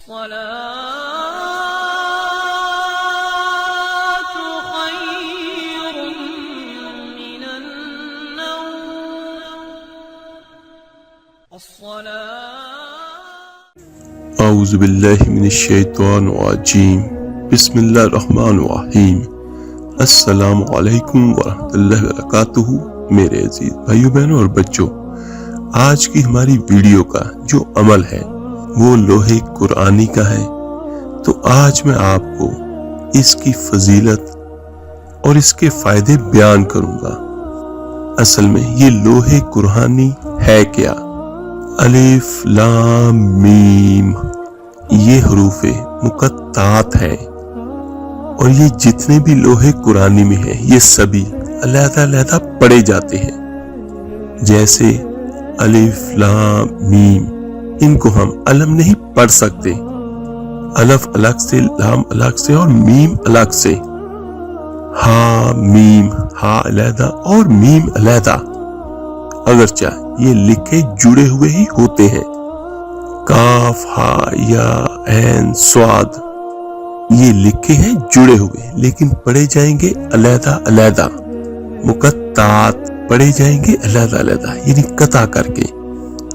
اعوذ باللہ من الشیطان الرجیم بسم اللہ الرحمن الرحیم السلام علیکم ورحمۃ اللہ وبرکاتہ۔ میرے عزیز بھائیو بہنوں اور بچوں، آج کی ہماری ویڈیو کا جو عمل ہے وہ لوح قرآنی کا ہے۔ تو آج میں آپ کو اس کی فضیلت اور اس کے فائدے بیان کروں گا۔ اصل میں یہ لوح قرآنی ہے کیا؟ الف لام میم یہ حروف مقطعات ہیں، اور یہ جتنے بھی لوح قرآنی میں ہیں یہ سبھی علیحدہ علیحدہ پڑھے جاتے ہیں۔ جیسے الف لام میم، ان کو ہم علم نہیں پڑھ سکتے، الف الگ سے، لام الگ سے اور میم الگ سے۔ ہا میم، ہا علیحدہ اور میم علیحدہ، اگرچہ یہ لکھے جڑے ہوئے ہی ہوتے ہیں۔ کاف، ہا، یا، عین، صاد یہ لکھے ہیں جڑے ہوئے، لیکن پڑھے جائیں گے علیحدہ علیحدہ۔ مقطعات پڑھے جائیں گے علیحدہ علیحدہ، یعنی قطع کر کے۔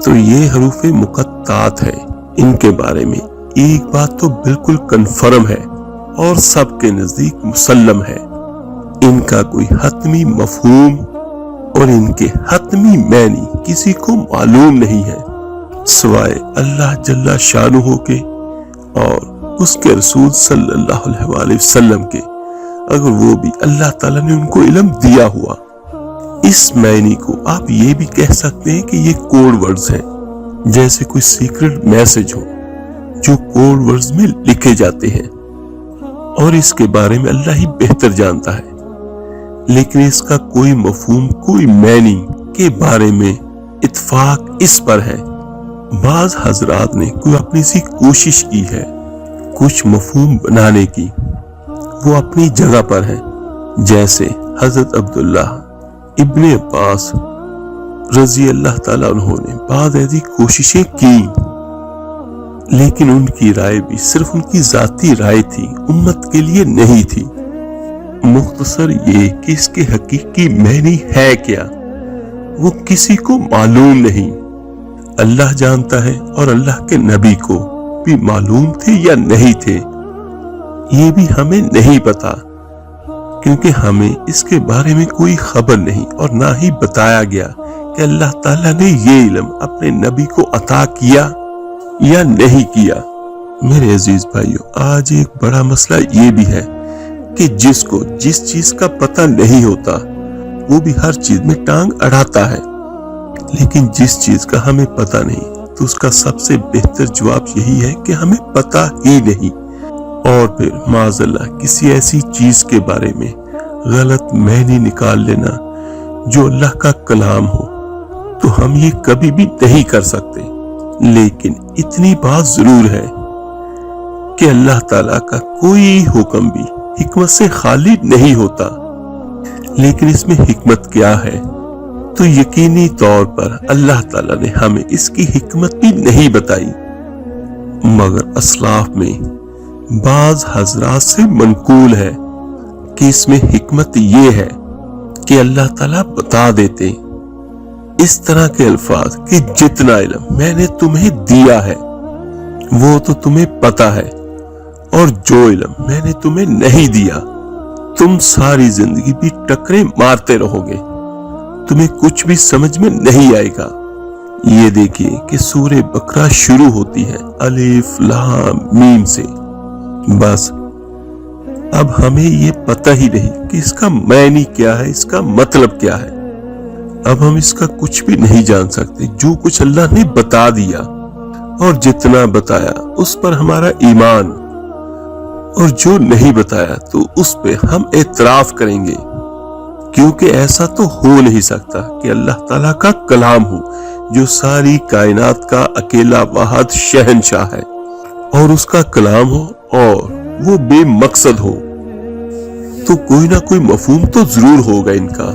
تو یہ حروف مقطعات ہے، ان کے بارے میں ایک بات تو بالکل کنفرم ہے اور سب کے نزدیک مسلم ہے، ان کا کوئی حتمی مفہوم اور ان کے حتمی معنی کسی کو معلوم نہیں ہے سوائے اللہ جل شانہ کے اور اس کے رسول صلی اللہ علیہ وآلہ وسلم کے، اگر وہ بھی اللہ تعالیٰ نے ان کو علم دیا ہوا۔ اس معنی کو آپ یہ بھی کہہ سکتے ہیں کہ یہ کوڈ ورڈز ہیں، جیسے کوئی سیکرٹ میسج ہو جو کوڈ ورڈز میں لکھے جاتے ہیں، اور اس کے بارے میں اللہ ہی بہتر جانتا ہے، لیکن اس کا کوئی مفہوم، کوئی معنی کے بارے میں اتفاق اس پر ہے۔ بعض حضرات نے کوئی اپنی سی کوشش کی ہے کچھ مفہوم بنانے کی، وہ اپنی جگہ پر ہے۔ جیسے حضرت عبداللہ ابن عباس رضی اللہ تعالیٰ عنہ نے بعض ایسی کوششیں کی، لیکن ان کی رائے بھی صرف ان کی ذاتی رائے تھی، امت کے لیے نہیں تھی۔ مختصر یہ کہ اس کے حقیقی معنی ہے کیا، وہ کسی کو معلوم نہیں۔ اللہ جانتا ہے، اور اللہ کے نبی کو بھی معلوم تھے یا نہیں تھے یہ بھی ہمیں نہیں پتا، کیونکہ ہمیں اس کے بارے میں کوئی خبر نہیں، اور نہ ہی بتایا گیا کہ اللہ تعالیٰ نے یہ علم اپنے نبی کو عطا کیا یا نہیں کیا۔ میرے عزیز بھائیو، آج ایک بڑا مسئلہ یہ بھی ہے کہ جس کو جس چیز کا پتہ نہیں ہوتا وہ بھی ہر چیز میں ٹانگ اڑاتا ہے، لیکن جس چیز کا ہمیں پتہ نہیں تو اس کا سب سے بہتر جواب یہی ہے کہ ہمیں پتہ ہی نہیں، اور پھر معاذ اللہ کسی ایسی چیز کے بارے میں غلط معنی نکال لینا جو اللہ کا کلام ہو، تو ہم یہ کبھی بھی نہیں کر سکتے۔ لیکن اتنی بات ضرور ہے کہ اللہ تعالیٰ کا کوئی حکم بھی حکمت سے خالی نہیں ہوتا، لیکن اس میں حکمت کیا ہے تو یقینی طور پر اللہ تعالیٰ نے ہمیں اس کی حکمت بھی نہیں بتائی، مگر اسلاف میں بعض حضرات سے منقول ہے کہ اس میں حکمت یہ ہے کہ اللہ تعالیٰ بتا دیتے اس طرح کے الفاظ کہ جتنا علم میں نے تمہیں دیا ہے وہ تو تمہیں پتا ہے، اور جو علم میں نے تمہیں نہیں دیا تم ساری زندگی بھی ٹکرے مارتے رہو گے، تمہیں کچھ بھی سمجھ میں نہیں آئے گا۔ یہ دیکھیے کہ سورہ بقرہ شروع ہوتی ہے الف لام میم سے، بس اب ہمیں یہ پتہ ہی نہیں کہ اس کا معنی کیا ہے، اس کا مطلب کیا ہے۔ اب ہم اس کا کچھ بھی نہیں جان سکتے، جو کچھ اللہ نے بتا دیا اور جتنا بتایا اس پر ہمارا ایمان، اور جو نہیں بتایا تو اس پہ ہم اعتراف کریں گے، کیونکہ ایسا تو ہو نہیں سکتا کہ اللہ تعالیٰ کا کلام ہو جو ساری کائنات کا اکیلا واحد شہنشاہ ہے، اور اس کا کلام ہو اور وہ بے مقصد ہو، تو کوئی نہ کوئی مفہوم تو ضرور ہوگا ان کا،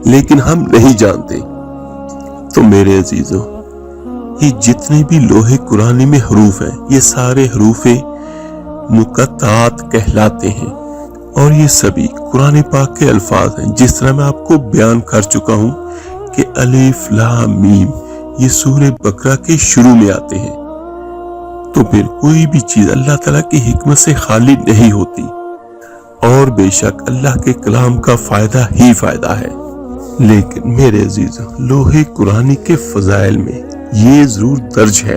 لیکن ہم نہیں جانتے۔ تو میرے عزیزوں، ये जितने भी लोहे कुरानी में हरूफ हैं, ये सारे हरूफे मुकत्तात कहलाते हैं और ये सभी कुरान पाक के अल्फाज हैं। जिस तरह मैं आपको बयान कर चुका हूँ कि अलिफ लाम मीम ये सूरह बकरा के शुरू में आते हैं। तो फिर कोई भी चीज अल्लाह ताला की हिकमत से खाली नहीं होती और बेशक अल्लाह के कलाम का फायदा ही फायदा है। लेकिन मेरे अजीजों, लोहे कुरानी के फजाइल में ये जरूर दर्ज है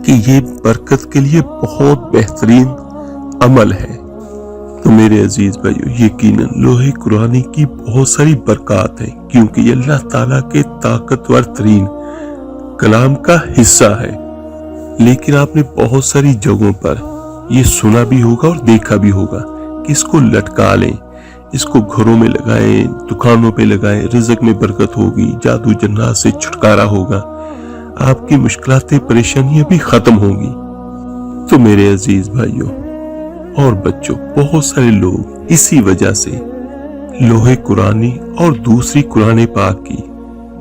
कि ये बरकत के लिए बहुत बेहतरीन अमल है। तो मेरे अजीज भाइयों, यकीनन लोहे कुरानी की बहुत सारी बरकत हैं क्योंकि ये अल्लाह ताला के ताकतवर तरीन कलाम का हिस्सा है। लेकिन आपने बहुत सारी जगहों पर ये सुना भी होगा और देखा भी होगा कि इसको लटका लें, इसको घरों में लगाएं, दुकानों पे लगाएं, रिज़्क में बरकत होगी, जादू जन्नात से छुटकारा होगा, आपकी मुश्किलातें परेशानियां भी खत्म होंगी। तो मेरे अजीज भाइयों और बच्चों, बहुत सारे लोग इसी वजह से लोहे कुरानी और दूसरी कुरान पाक की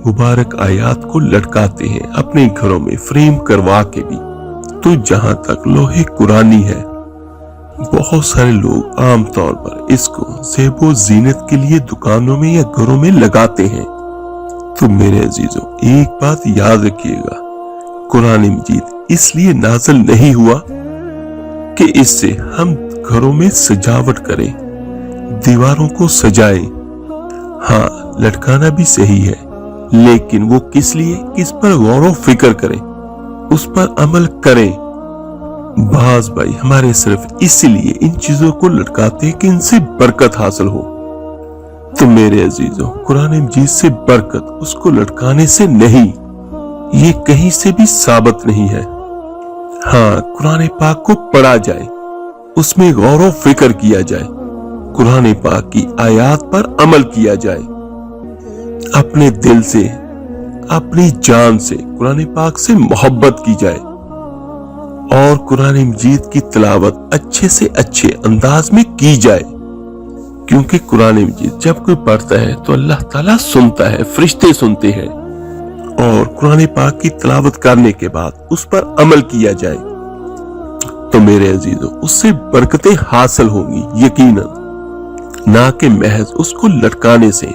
मुबारक आयात को लटकाते हैं अपने घरों में फ्रेम करवा के भी। तो जहां तक लोहे कुरानी है, बहुत सारे लोग आम तौर पर इसको ज़ेबो ज़ीनत के लिए दुकानों में या घरों में लगाते हैं। तो मेरे अजीजों, एक बात याद रखिएगा, कुरान मजीद इसलिए नाज़िल नहीं हुआ कि इससे हम घरों में सजावट करें, दीवारों को सजाएं। हाँ, लटकाना भी सही है, लेकिन वो किस लिए, किस पर गौर व फिक्र करें, उस पर अमल करें। बाज भाई हमारे सिर्फ इसलिए इन चीजों को लटकाते हैं कि इनसे बरकत हासिल हो। तो मेरे अजीजों, कुरान मजीद से बरकत उसको लटकाने से नहीं, ये कहीं से भी साबित नहीं है। हाँ, कुरान पाक को पढ़ा जाए, उसमें गौर व फिक्र किया जाए, कुरान पाक की आयात पर अमल किया जाए, अपने दिल से, अपनी जान से कुरान पाक से मोहब्बत की जाए और कुरान मजीद की तिलावत अच्छे से अच्छे अंदाज में की जाए। क्योंकि कुरान मजीद जब कोई पढ़ता है तो अल्लाह ताला सुनता है, फरिश्ते सुनते हैं। और कुरान पाक की तिलावत करने के बाद उस पर अमल किया जाए तो मेरे अजीजों, उससे बरकतें हासिल होंगी यकीनन, ना कि महज उसको लटकाने से।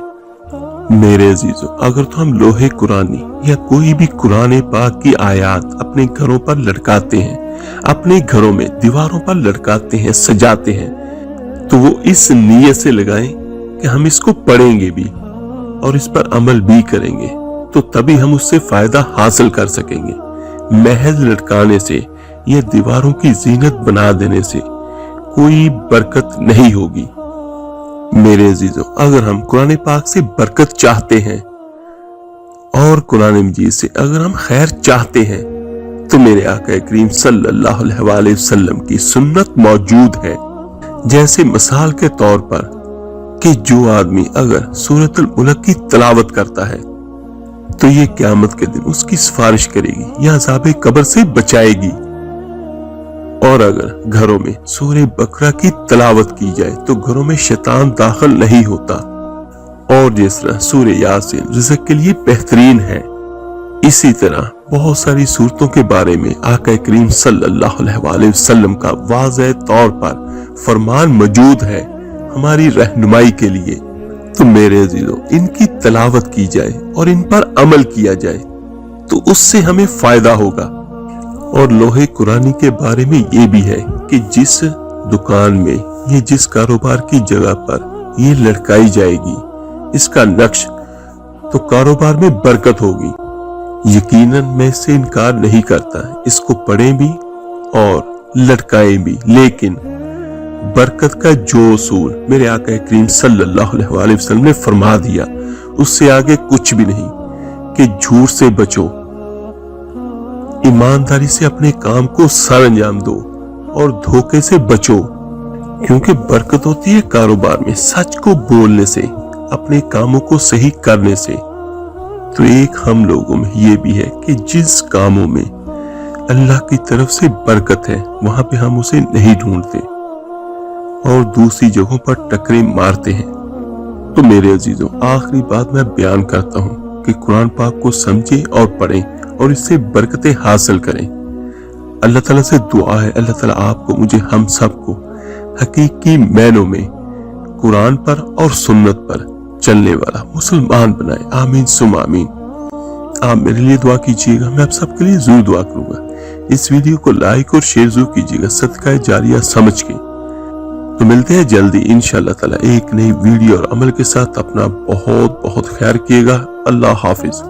मेरे अजीजों, अगर तो हम लोहे कुरानी या कोई भी कुरान पाक की आयात अपने घरों पर लटकाते हैं, अपने घरों में दीवारों पर लटकाते हैं, सजाते हैं, तो वो इस नीयत से लगाएं कि हम इसको पढ़ेंगे भी और इस पर अमल भी करेंगे, तो तभी हम उससे फायदा हासिल कर सकेंगे। महज लटकाने से या दीवारों की जीनत बना देने से कोई बरकत नहीं होगी। मेरे अजीजों, अगर हम कुरान पाक से बरकत चाहते हैं और कुरान मजीद से अगर हम खैर चाहते हैं, तो मेरे आका करीम सल्लल्लाहु अलैहि वसल्लम की सुन्नत मौजूद है। जैसे मिसाल के तौर पर कि जो आदमी अगर सूरतुल मुल्क की तिलावत करता है तो ये क़यामत के दिन उसकी सिफारिश करेगी या अज़ाब कब्र से बचाएगी। और अगर घरों में सूरह बकरा की तिलावत की जाए तो घरों में शैतान दाखिल नहीं होता। और जिस तरह सूरह यासीन रिज़्क के लिए बेहतरीन है, इसी तरह बहुत सारी सूरतों के बारे में आका करीम सल्लल्लाहु अलैहि वसल्लम का वाज़ेह तौर पर फरमान मौजूद है हमारी रहनुमाई के लिए। तो मेरे अजीजों, इनकी तिलावत की जाए और इन पर अमल किया जाए तो उससे हमें फायदा होगा। और लोहे कुरानी के बारे में ये भी है कि जिस दुकान में ये जिस कारोबार की जगह पर ये लटकाई जाएगी, इसका नक्श, तो कारोबार में बरकत होगी। यकीनन मैं इससे इनकार नहीं करता, इसको पढ़ें भी और लटकाएं भी, लेकिन बरकत का जो उसूल मेरे आका करीम सल्लल्लाहु अलैहि वसल्लम ने फरमा दिया, उससे आगे कुछ भी नहीं कि झूठ से बचो, ईमानदारी से अपने काम को सर अंजाम दो और धोखे से बचो। क्योंकि बरकत होती है कारोबार में सच को बोलने से, अपने कामों को सही करने से। तो एक हम लोगों में ये भी है कि जिस कामों में अल्लाह की तरफ से बरकत है वहां पे हम उसे नहीं ढूंढते और दूसरी जगहों पर टकरे मारते हैं। तो मेरे अजीजों, आखिरी बात मैं बयान करता हूँ कि कुरान पाक को समझें और पढ़ें اور اس سے برکتیں حاصل کریں۔ اللہ تعالیٰ سے دعا ہے اللہ تعالیٰ آپ کو، مجھے، ہم سب کو حقیقی معنوں میں قرآن پر اور سنت پر چلنے والا مسلمان بنائے۔ آمین ثم آمین۔ آپ میرے لیے دعا کیجیے گا، میں آپ سب کے لیے ضرور دعا کروں گا۔ اس ویڈیو کو لائک اور شیئر ضرور کیجیے گا صدقہ جاریہ سمجھ کے۔ تو ملتے ہیں جلدی انشاءاللہ تعالی ایک نئی ویڈیو اور عمل کے ساتھ۔ اپنا بہت بہت خیال کیے گا۔ اللہ حافظ۔